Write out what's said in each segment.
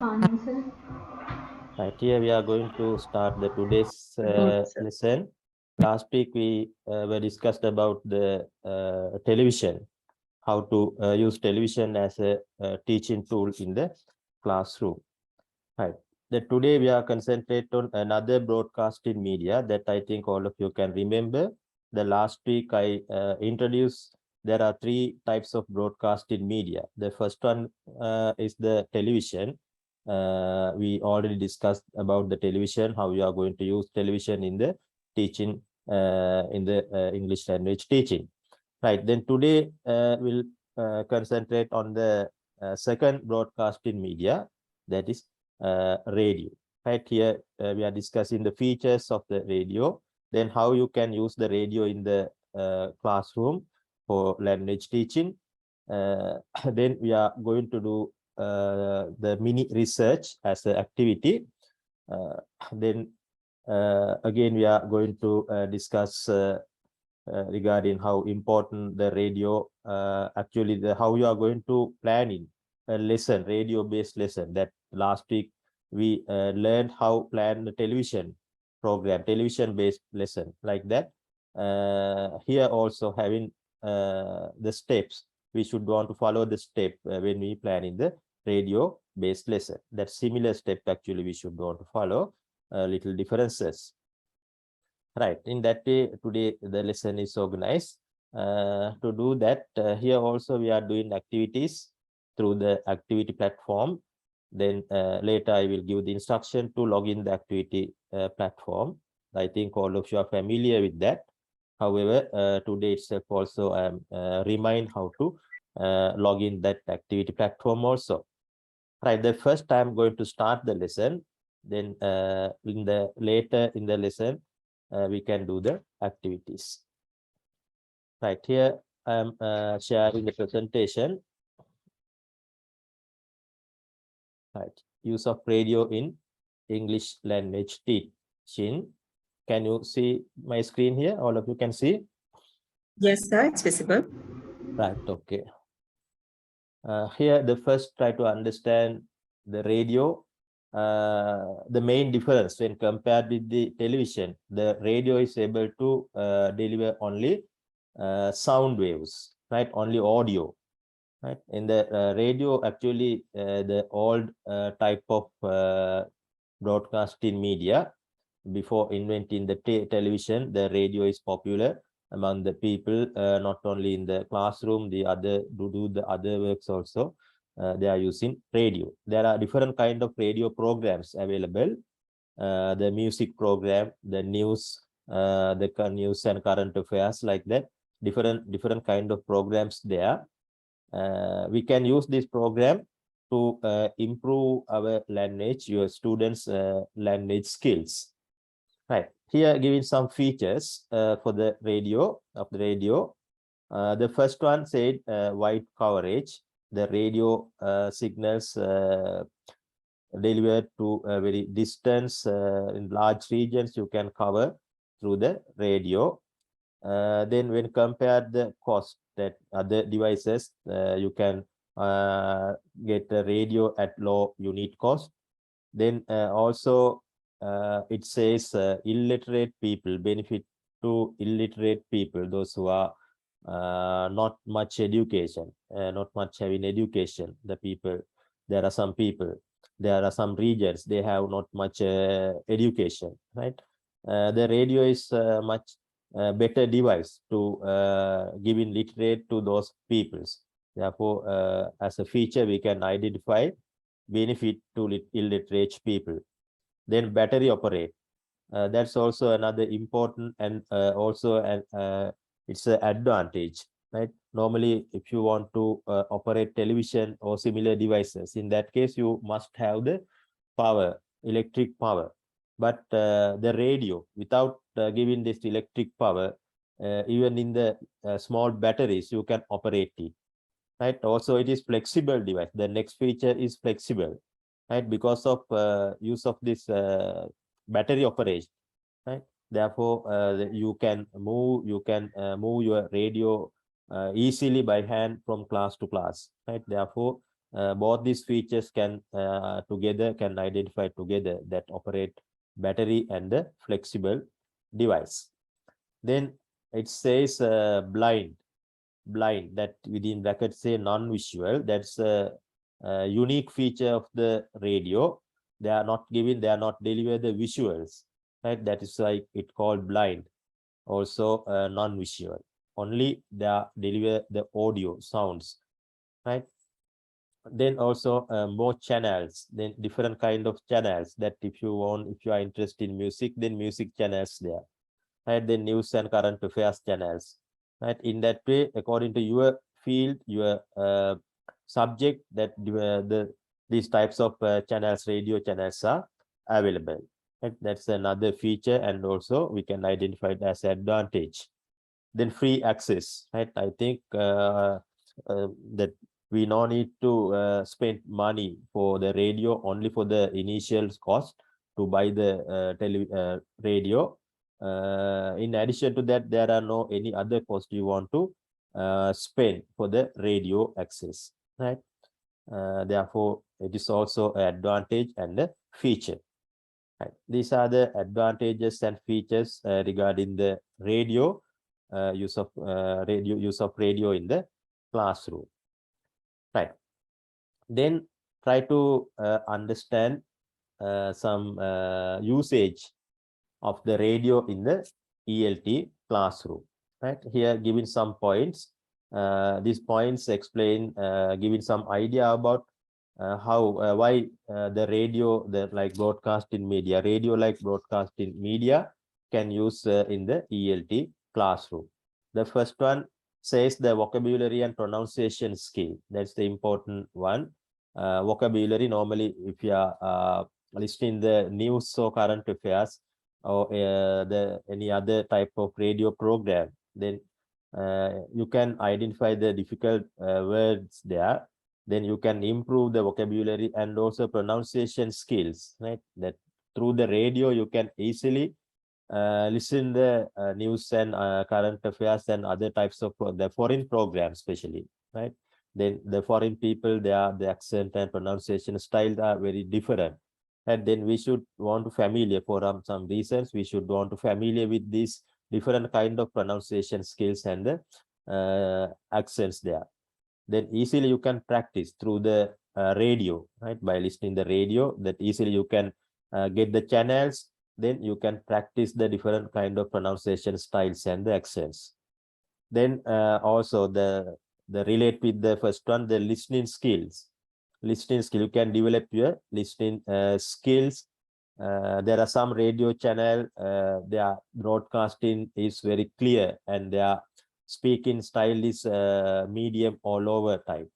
Answer. Right, here we are going to start the today's Good, sir. lesson. Last week we were discussed about the television, how to use television as a teaching tool in the classroom. Right. Today we are concentrate on another broadcasting media that I think all of you can remember. The last week I introduced there are three types of broadcasting media. The first one is the television. We already discussed about the television, how we are going to use television in the teaching, in the English language teaching. Right. Then today we'll concentrate on the second broadcasting media, that is radio. Right, here we are discussing the features of the radio, then how you can use the radio in the classroom for language teaching. Then we are going to do the mini research as an activity. Then again we are going to discuss regarding how important the radio actually how you are going to plan in a lesson, radio based lesson. That last week we learned how plan the television program, television based lesson like that. Here also having the steps, we should want to follow the step when we plan in the radio based lesson. That similar step actually we should want to follow, little differences. Right, in that way today the lesson is organized. To do that, here also we are doing activities through the activity platform. Then later I will give the instruction to log in the activity platform. I think all of you are familiar with that. However, today itself also I am remind how to log in that activity platform also. Right, the first I'm going to start the lesson. Then in the later in the lesson we can do the activities. Right, here I am sharing the presentation. Right, use of radio in English language teaching. Can you see my screen here? All of you can see? Yes, sir, it's visible. Right, okay. Here the first try to understand the radio. The main difference when compared with the television, the radio is able to deliver only sound waves, right? Only audio, right? In the radio, actually, the old type of broadcasting media, before inventing the television, the radio is popular among the people, not only in the classroom, the other do the other works also. They are using radio. There are different kind of radio programs available. The music program, the news, the news and current affairs, like that. Different kind of programs there. We can use this program to improve our language, your students' language skills. Right, here giving some features for the radio of the radio. The first one said wide coverage. The radio signals delivered to a very distance in large regions you can cover through the radio. Then when compared the cost that other devices, you can get a radio at low unit cost. Then also it says illiterate people, benefit to illiterate people, those who are not much education, not much having education. The people, there are some people, there are some regions, they have not much education, right? The radio is much better device to giving literate to those peoples. Therefore, as a feature, we can identify benefit to illiterate people. Then battery operate. That's also another important and also an it's an advantage, right? Normally, if you want to operate television or similar devices, in that case, you must have the power, electric power. But the radio, without giving this electric power, even in the small batteries, you can operate it, right? Also, it is flexible device. The next feature is flexible, right? Because of use of this battery operation, right? Therefore, you can move your radio easily by hand from class to class, right? Therefore, both these features can together can identify together that operate battery and the flexible device. Then it says blind that within brackets say non-visual. That's a unique feature of the radio. They are not deliver the visuals, right? That is why it called blind. Also non-visual. Only they are deliver the audio sounds, right? Then also more channels, then different kind of channels that if you are interested in music, then music channels there, right? Then news and current affairs channels, right? In that way, according to your field, your subject, that these types of channels, radio channels are available, right? That's another feature, and also we can identify it as advantage. Then free access, right? I think that we no need to spend money for the radio, only for the initial cost to buy the radio. In addition to that, there are no any other cost you want to spend for the radio access, right? Therefore, it is also an advantage and a feature. Right. These are the advantages and features regarding the radio use of radio in the classroom. Right. Then try to understand some usage of the radio in the ELT classroom. Right. Here, giving some points. These points explain, giving some idea about why the radio, like broadcasting media, radio like broadcasting media can use in the ELT classroom. The first one says the vocabulary and pronunciation skill. That's the important one. Vocabulary, normally if you are listening the news or current affairs, or any other type of radio program, then you can identify the difficult words there. Then you can improve the vocabulary and also pronunciation skills, right? That through the radio you can easily listen the news and current affairs and other types of the foreign programs especially, right? Then the foreign people, the accent and pronunciation styles are very different, and then we should want to familiar for some reasons, we should want to familiar with these different kind of pronunciation skills and the accents there. Then easily you can practice through the radio, right? By listening the radio, that easily you can get the channels, then you can practice the different kind of pronunciation styles and the accents. Then also the relate with the first one, the listening skills. Listening skill, you can develop your listening skills. There are some radio channel, their broadcasting is very clear and their speaking style is medium all over type,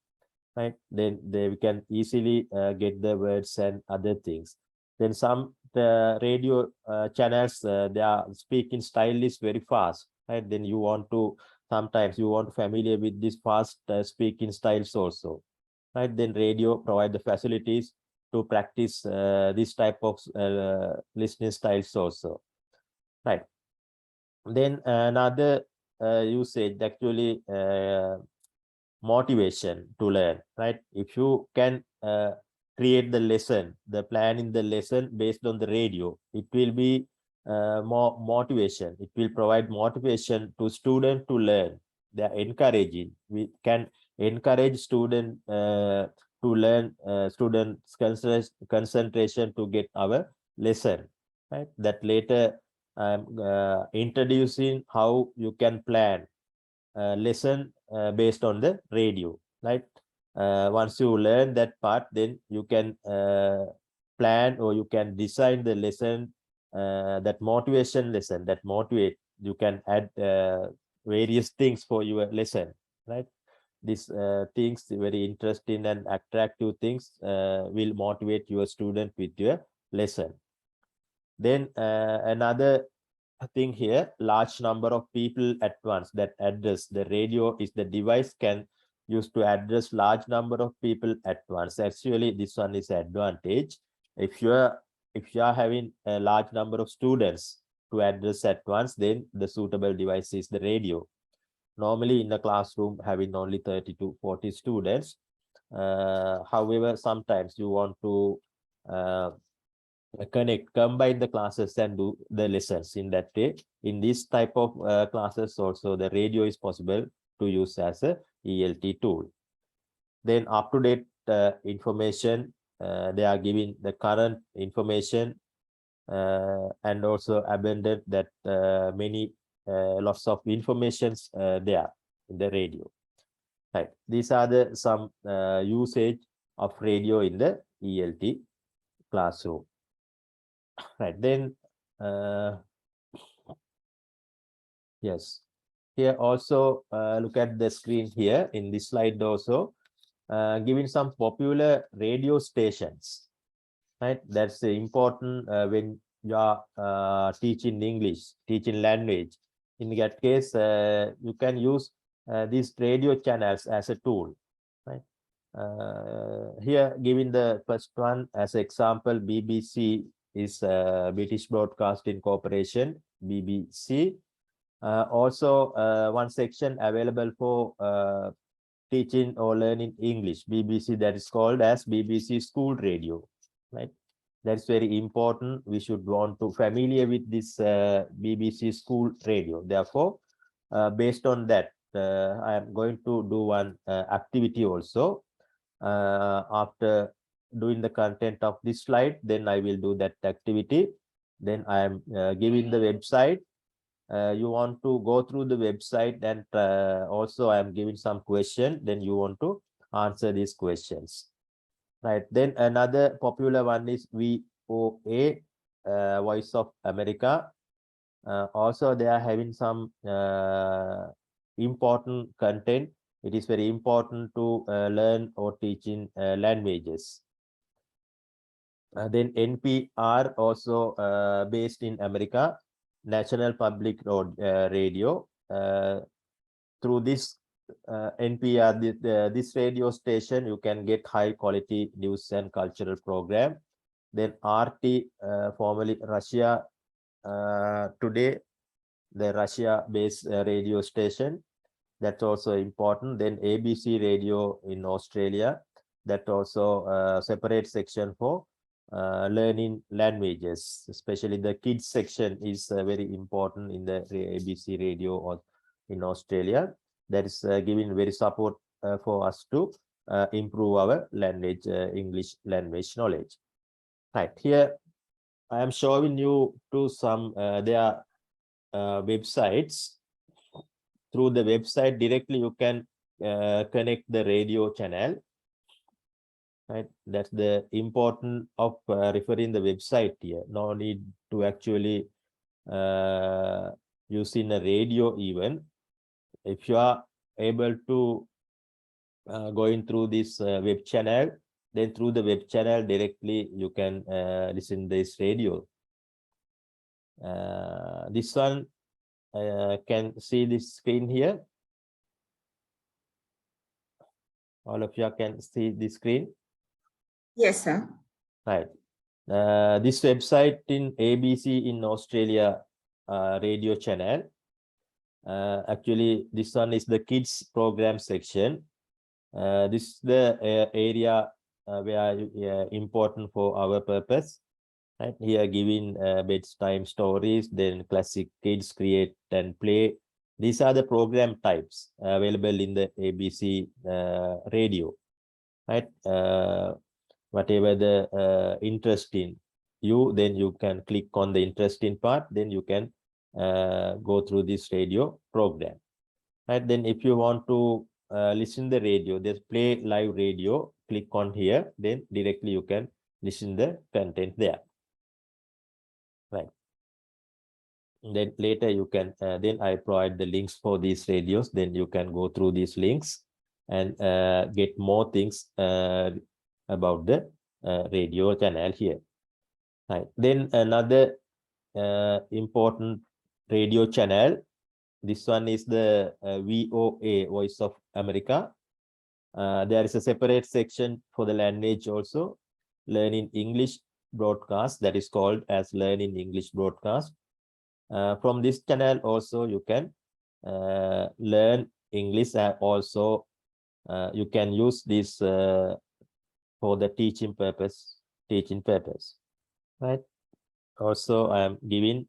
right? Then they can easily get the words and other things. Then some radio channels, their speaking style is very fast, right? Then you want to, sometimes you want to familiar with this fast speaking styles also, right? Then radio provide the facilities to practice this type of listening styles also, right? Then another usage, actually motivation to learn, right? If you can create the lesson, the plan in the lesson based on the radio, it will be more motivation. It will provide motivation to student to learn. They are encouraging. We can encourage student to learn, students concentration to get our lesson, right? That later I'm introducing how you can plan lesson based on the radio, right? Once you learn that part, then you can plan or you can design the lesson, that motivation lesson, that motivate. You can add various things for your lesson, right? These things, very interesting and attractive things, will motivate your student with your lesson. Then another thing here, large number of people at once, that address, the radio is the device can use to address large number of people at once. Actually, this one is advantage. If you are having a large number of students to address at once, then the suitable device is the radio. Normally in the classroom having only 30 to 40 students, However, sometimes you want to combine the classes and do the lessons in that way. In this type of classes also, the radio is possible to use as a ELT tool. Then up-to-date information, they are giving the current information and also abundant that many lots of informations there in the radio. Right. These are the some usage of radio in the ELT classroom. Right. Then yes, here also look at the screen here in this slide also giving some popular radio stations. Right. That's important when you are teaching English, teaching language. In that case, you can use these radio channels as a tool. Right. Here, giving the first one as example, BBC is British Broadcasting Corporation, BBC. Also, one section available for teaching or learning English, BBC, that is called as BBC School Radio. Right, that's very important. We should want to familiar with this BBC School Radio. Therefore, based on that, I am going to do one activity also. After doing the content of this slide, then I will do that activity. Then I am giving the website. You want to go through the website, and also I am giving some question. Then you want to answer these questions. Right. Then another popular one is VOA, Voice of America. Also, they are having some important content. It is very important to learn or teaching languages. Then NPR, also based in America, National Public Radio. Through this NPR, this radio station, you can get high quality news and cultural program. Then RT, formerly Russia Today, the Russia-based radio station, that's also important. Then ABC Radio in Australia, that also separate section for learning languages, especially the kids section is very important in the ABC Radio or in Australia. That is giving very support for us to improve our language, English language knowledge. Right, here I am showing you to some their websites. Through the website directly you can connect the radio channel. Right, that's the important of referring the website here. No need to actually using a radio even. If you are able to going through this web channel, then through the web channel directly you can listen this radio. This one can see this screen here. All of you can see the screen. Yes, sir. Right. This website in ABC in Australia radio channel. Actually, this one is the kids program section. This is the area where important for our purpose. Right, here giving bedtime stories, then classic kids create and play. These are the program types available in the ABC radio. Right, whatever the interest in you, then you can click on the interesting part, then you can go through this radio program. Right, then if you want to listen the radio, just play live radio, click on here, then directly you can listen the content there. Right, then later you can then I provide the links for these radios, then you can go through these links and get more things about the radio channel here. Right, then another important radio channel, this one is the VOA, Voice of America. There is a separate section for the language also, learning English broadcast, that is called as learning English broadcast. From this channel also you can learn English and also you can use this for the teaching purpose, right? Also, I am giving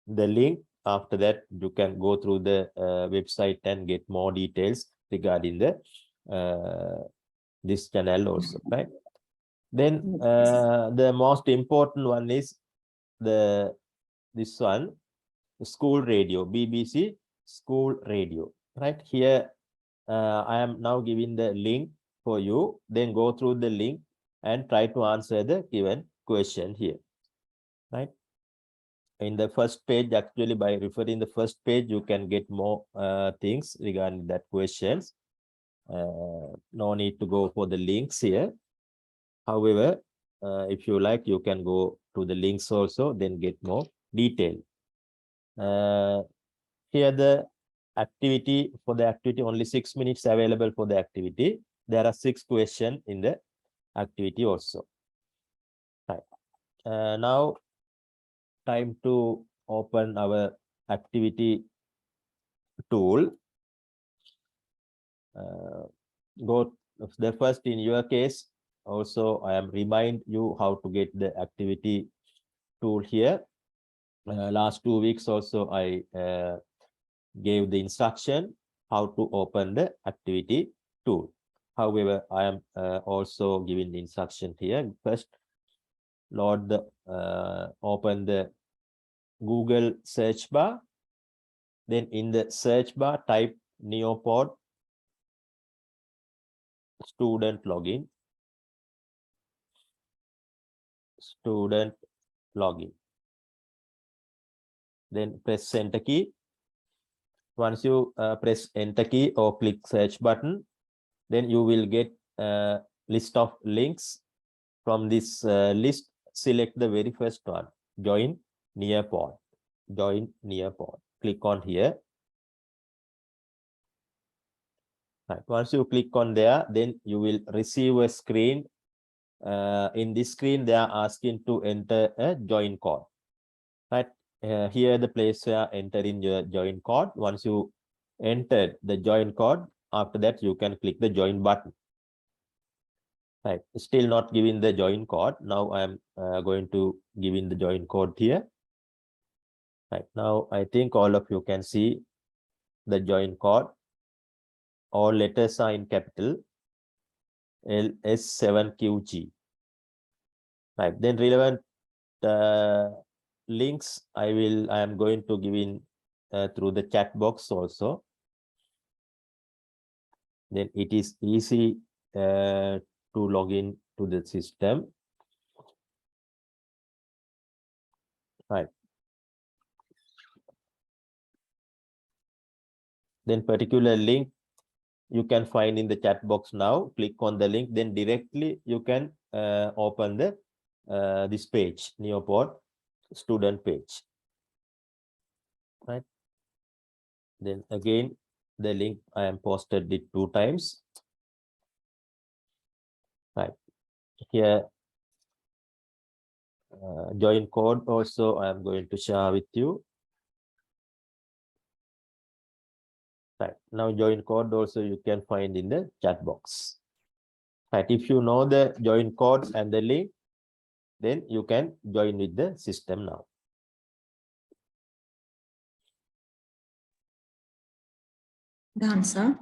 the link. After that, you can go through the website and get more details regarding the this channel also, right? Then the most important one is this one, school radio, BBC school radio, right? Here I am now giving the link for you. Then go through the link and try to answer the given question here, right? In the first page, actually by referring the first page, you can get more things regarding that questions. No need to go for the links here. However, if you like, you can go to the links also, then get more detail. Here the activity, for the activity, only 6 minutes available for the activity. There are 6 questions in the activity also. Right. Now time to open our activity tool. Go the first, in your case also I am remind you how to get the activity tool here. Last 2 weeks also I gave the instruction how to open the activity tool. However, I am also giving the instruction here. First, load the open the Google search bar. Then in the search bar, type Neopod student login. Student login. Then press enter key. Once you press enter key or click search button, then you will get a list of links. From this list, select the very first one, join Neopod. Join Neopod. Click on here. Right. Once you click on there, then you will receive a screen. In this screen, they are asking to enter a join code. Right. Here the place where entering your join code. Once you enter the join code, after that you can click the join button. Right. Still not giving the join code. Now I am going to give in the join code here. Right. Now I think all of you can see the join code. All letters are in capital LS7QG. Right. Then relevant links I am going to give in through the chat box also. Then it is easy to log in to the system. Right. Then particular link you can find in the chat box now. Click on the link, then directly you can open the this page, Neopod student page. Right. Then again, the link I am posted it 2 times. Right. Here, join code also I am going to share with you. Right. Now join code also you can find in the chat box. Right. If you know the join code and the link, then you can join with the system now. Done, sir.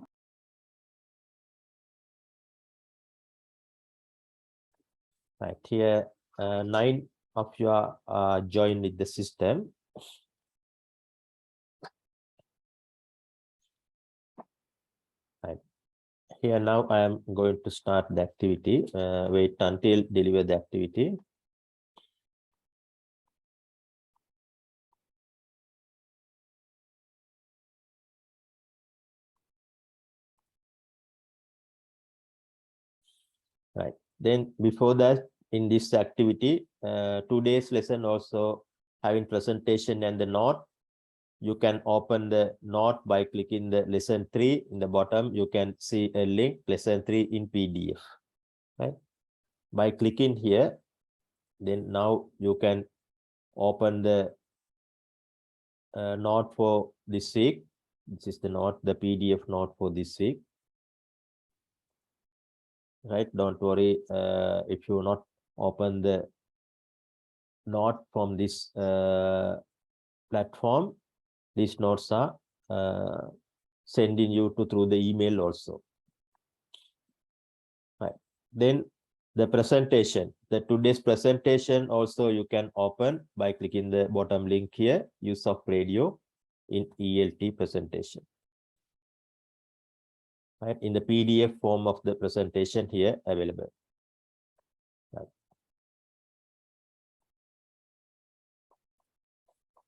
Right. Here, 9 of you are joined with the system. Right. Here now I am going to start the activity. Wait until deliver the activity. Right. Then before that, in this activity, today's lesson also having presentation and the note. You can open the note by clicking the lesson 3 in the bottom. You can see a link, lesson 3 in PDF. Right. By clicking here, then now you can open the note for this week. This is the note, the PDF note for this week. right? Don't worry if you not open the note from this platform. These notes are sending you to through the email also. Right. Then the presentation, the today's presentation also you can open by clicking the bottom link here, use of radio in ELT presentation. Right, in the PDF form of the presentation here available. Right.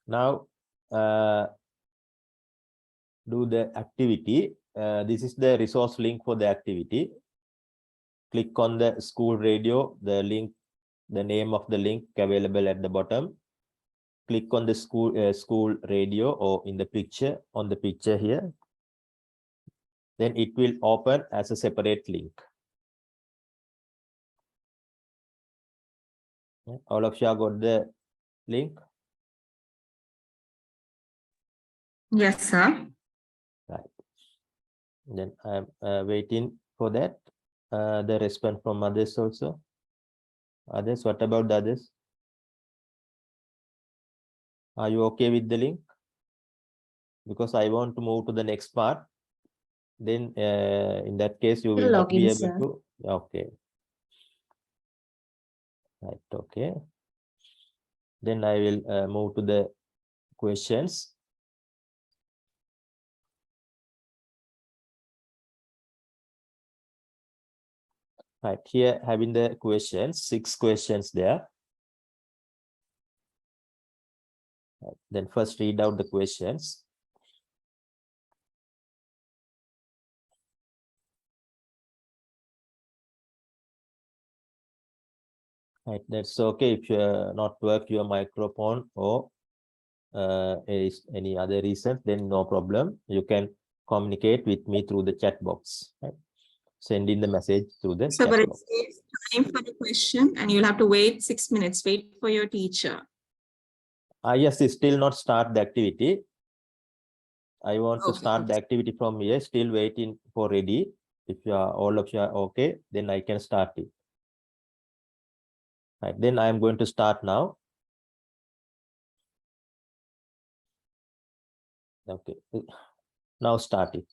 Now do the activity. This is the resource link for the activity. Click on the school radio, the link, the name of the link available at the bottom. Click on the school radio or in the picture, on the picture here. Then it will open as a separate link. All of you have got the link? Yes, sir. Right. Then I'm waiting for that. The response from others also. Others, what about the others? Are you okay with the link? Because I want to move to the next part. Then in that case, you will not be able to. Okay. Right. Okay. Then I will move to the questions. Right, here having the questions, 6 questions there. Right. Then first read out the questions. Right, that's okay if you not work your microphone or is any other reason, then no problem. You can communicate with me through the chat box. Right? Send in the message through the So, chat but it box. says time for the question and you'll have to wait 6 minutes. Wait for your teacher. Yes, still not start the activity. I want to Okay, start okay. the activity from here, still waiting for ready. If you are all of you are okay, then I can start it. Right, then I am going to start now. Okay, now start it.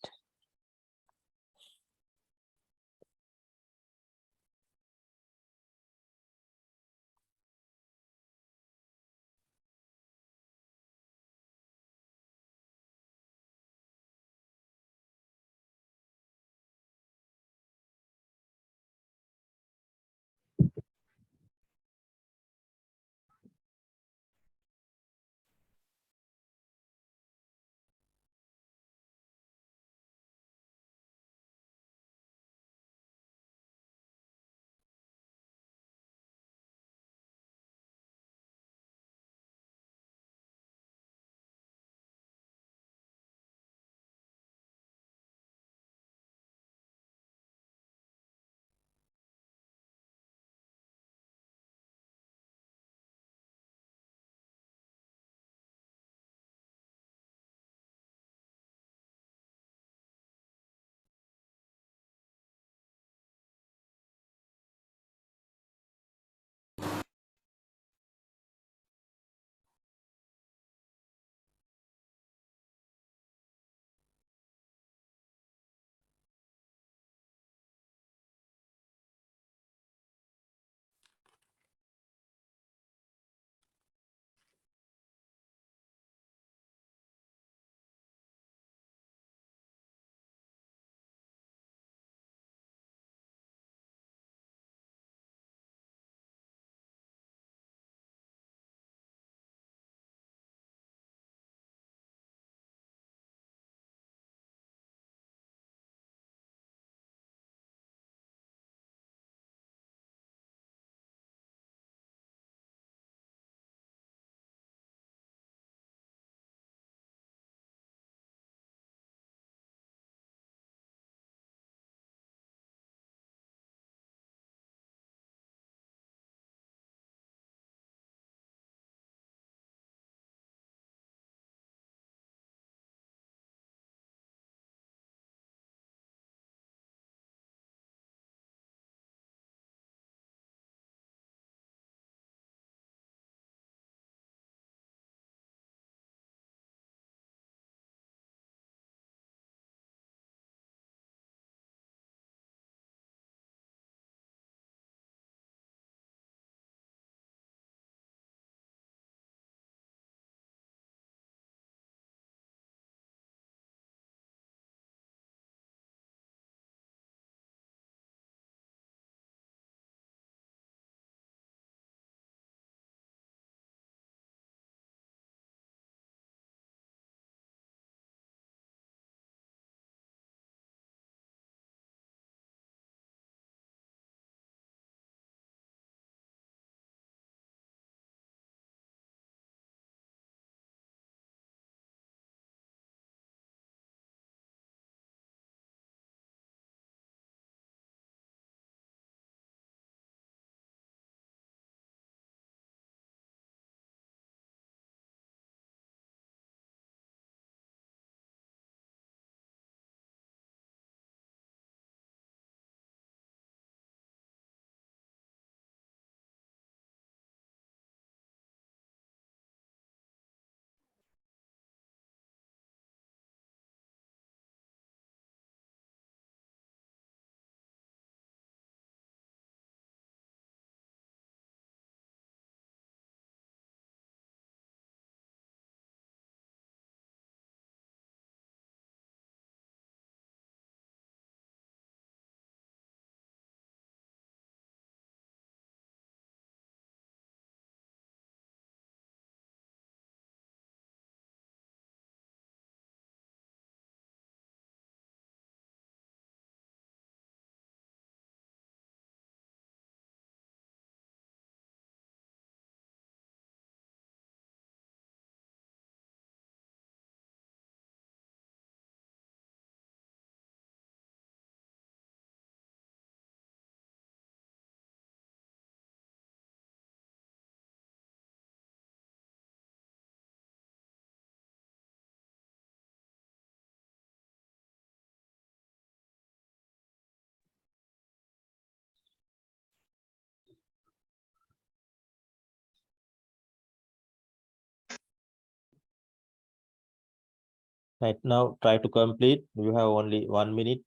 Right now, try to complete. You have only 1 minute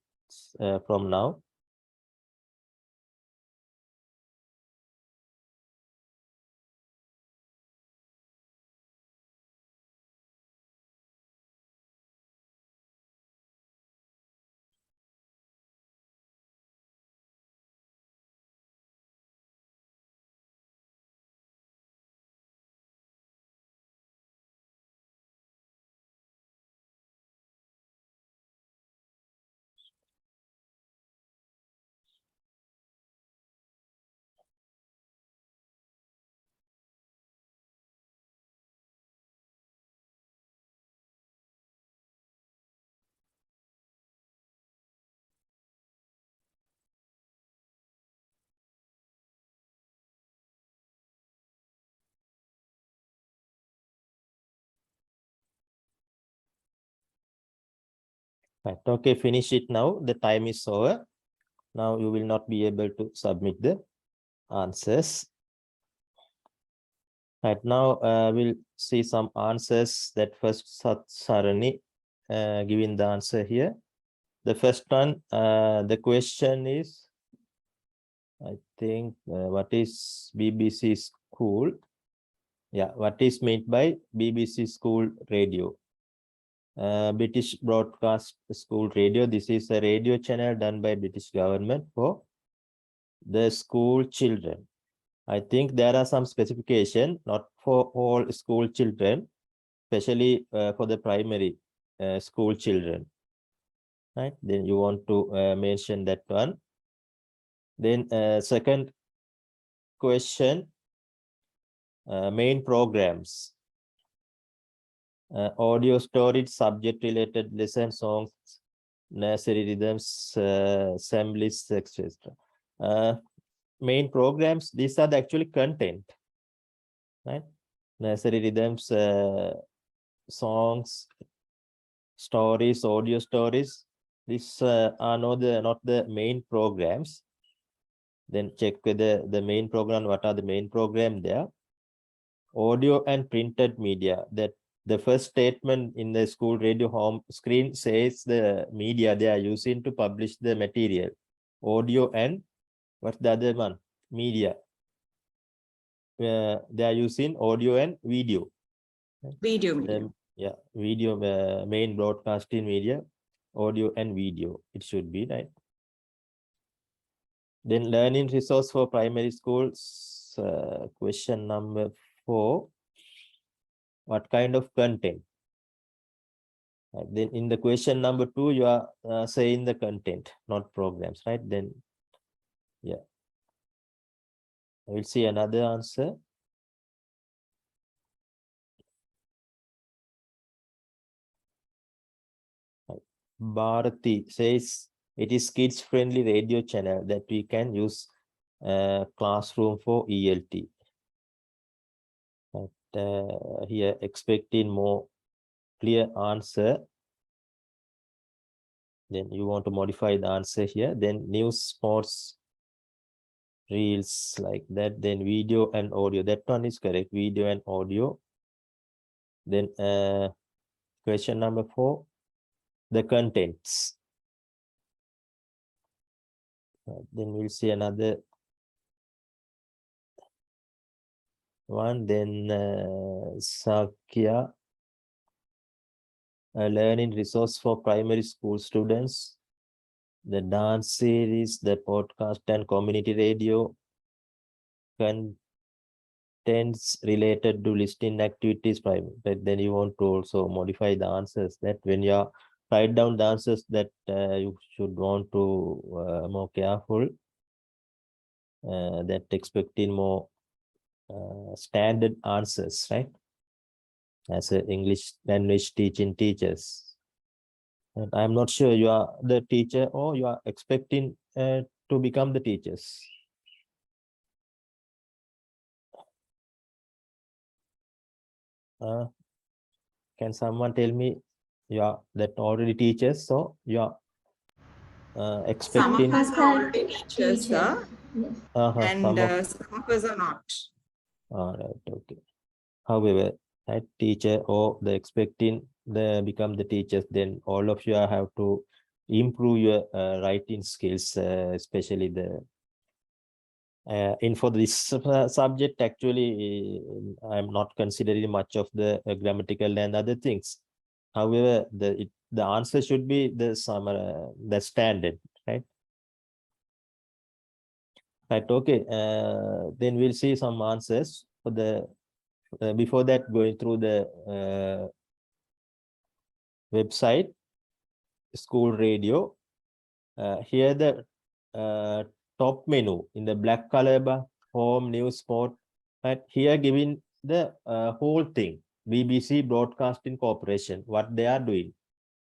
from now. Right. Okay, finish it now. The time is over. Now you will not be able to submit the answers. Right now, we'll see some answers. That first Sarani giving the answer here. The first one, the question is, I think, what is BBC School? Yeah, what is meant by BBC School Radio? British Broadcast School Radio. This is a radio channel done by British government for the school children. I think there are some specification, not for all school children, especially for the primary school children. Right? Then you want to mention that one. Then second question, main programs. Audio storage, subject related lesson, songs, nursery rhythms, assemblies, etc. Main programs, these are the actually content, right? Nursery rhythms, songs, stories, audio stories. These are not the main programs. Then check whether the main program, what are the main program there. Audio and printed media, that the first statement in the school radio home screen says the media they are using to publish the material. Audio and what's the other one? Media. They are using audio and video. Video media. Yeah, video, main broadcasting media, audio and video. It should be, right? Then learning resource for primary schools. Question number 4. What kind of content? Then in the question number 2, you are saying the content, not programs, right? Then, yeah. I will see another answer. Bharati says it is kids-friendly radio channel that we can use classroom for ELT. But here expecting more clear answer. Then you want to modify the answer here. Then news, sports, reels like that. Then video and audio. That one is correct. Video and audio. Then question number 4, the contents. Then we'll see another one. Then Sakya, a learning resource for primary school students. The dance series, the podcast and community radio. Contents related to listening activities, but then you want to also modify the answers, that when you write down the answers, that you should want to more careful, that expecting more standard answers, right? As a English language teaching teachers. And I'm not sure you are the teacher or you are expecting to become the teachers. Can someone tell me you are that already teachers, so you are expecting? Some of us are already teachers, sir. Yes. And some of us are not. All right, okay. However, that teacher or the expecting become the teachers, then all of you have to improve your writing skills, especially the and for this subject. Actually, I'm not considering much of the grammatical and other things. However, the answer should be the standard, right? Right. Okay. Then we'll see some answers for the before that, going through the website, school radio. Here the top menu in the black color bar, home, news, sport. Right here, giving the whole thing. BBC Broadcasting Corporation, what they are doing.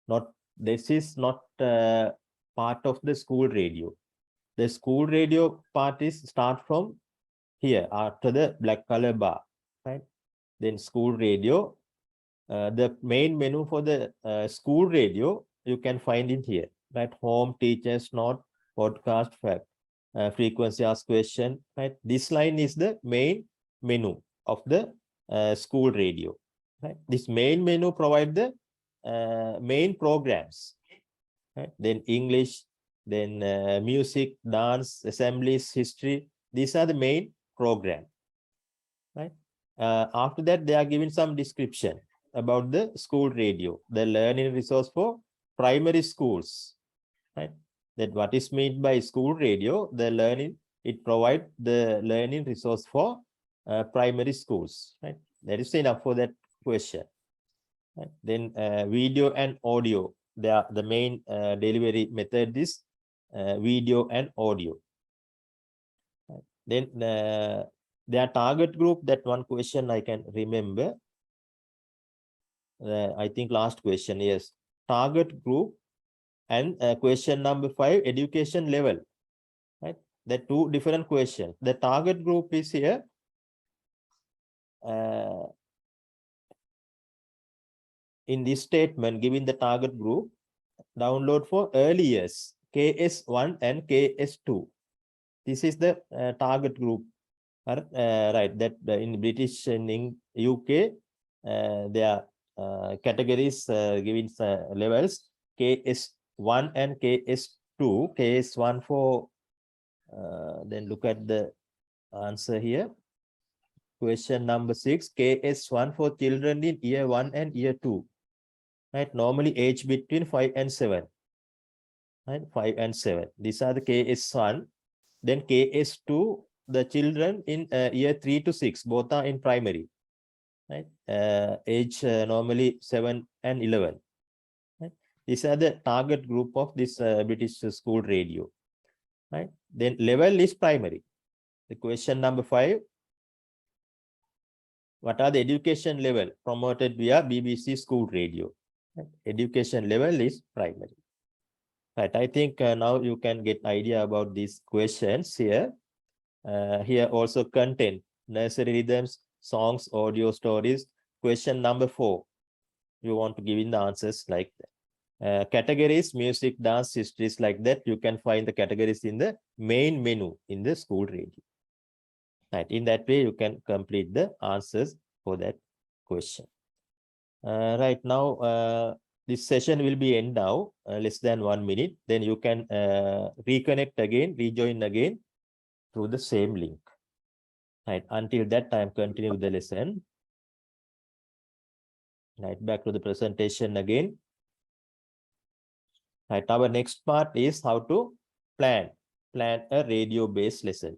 Not this is not part of the school radio. The school radio part is start from here after the black color bar, right? Then school radio. The main menu for the school radio you can find in here, right? Home, teachers, note, podcast, fact, frequency ask question, right? This line is the main menu of the school radio, right? This main menu provide the main programs, right? Then English, then music, dance, assemblies, history. These are the main program, right? After that, they are giving some description about the school radio, the learning resource for primary schools, right? That what is meant by school radio, the learning, it provides the learning resource for primary schools, right? That is enough for that question. Right? Then video and audio, they are the main delivery method is video and audio. Right? Then their target group, that one question I can remember. I think last question, yes. Target group and question number 5, education level. Right? The two different questions. The target group is here. In this statement, giving the target group, download for early years, KS1 and KS2. This is the target group. Right, that in British and in UK, there are categories giving levels, KS1 and KS2. KS1 for, then look at the answer here. Question number 6, KS1 for children in year 1 and year 2. Right, normally age between 5 and 7. Right, 5 and 7. These are the KS1. Then KS2, the children in year 3 to 6, both are in primary, right? Age normally 7 and 11. Right? These are the target group of this British school radio, right? Then level is primary. The question number 5, what are the education level promoted via BBC school radio? Right? Education level is primary. Right, I think now you can get idea about these questions here. Here also content, nursery rhythms, songs, audio stories. Question number 4, you want to give in the answers like that. Categories, music, dance, histories, like that. You can find the categories in the main menu in the school radio. Right, in that way you can complete the answers for that question. Right now, this session will be end now, less than 1 minute. Then you can reconnect again, rejoin again through the same link. Right, until that time, continue the lesson. Right, back to the presentation again. Right, our next part is how to plan a radio-based lesson.